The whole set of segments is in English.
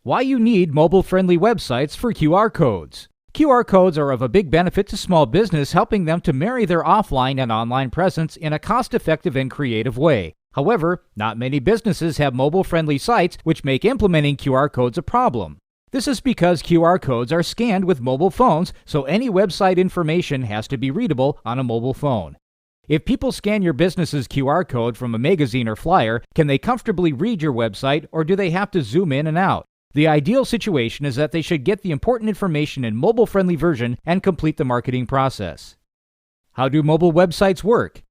Why you need mobile-friendly websites for QR codes. QR codes are of a big benefit to small business, helping them to marry their offline and online presence in a cost-effective and creative way. However, not many businesses have mobile-friendly sites, which make implementing QR codes a problem. This is because QR codes are scanned with mobile phones, so any website information has to be readable on a mobile phone. If people scan your business's QR code from a magazine or flyer, can they comfortably read your website, or do they have to zoom in and out? The ideal situation is that they should get the important information in mobile-friendly version and complete the marketing process. How do mobile websites work?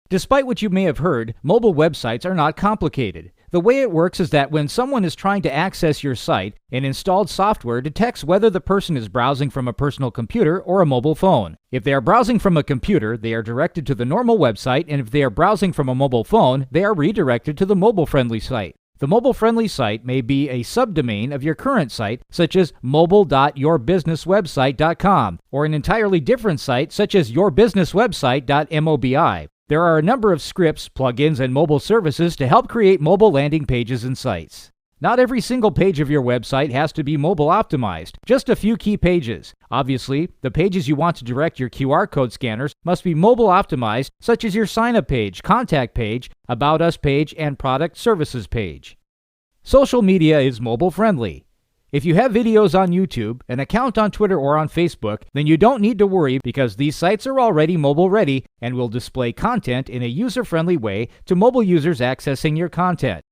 Despite what you may have heard, mobile websites are not complicated. The way it works is that when someone is trying to access your site, an installed software detects whether the person is browsing from a personal computer or a mobile phone. If they are browsing from a computer, they are directed to the normal website, and if they are browsing from a mobile phone, they are redirected to the mobile-friendly site. The mobile-friendly site may be a subdomain of your current site, such as mobile.yourbusinesswebsite.com, or an entirely different site, such as yourbusinesswebsite.mobi. There are a number of scripts, plugins, and mobile services to help create mobile landing pages and sites. Not every single page of your website has to be mobile optimized, just a few key pages. Obviously, the pages you want to direct your QR code scanners must be mobile optimized, such as your sign-up page, contact page, About Us page, and Product Services page. Social media is mobile friendly. If you have videos on YouTube, an account on Twitter or on Facebook, then you don't need to worry because these sites are already mobile ready and will display content in a user-friendly way to mobile users accessing your content.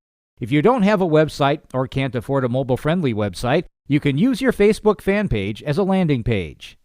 If you don't have a website or can't afford a mobile-friendly website, you can use your Facebook fan page as a landing page.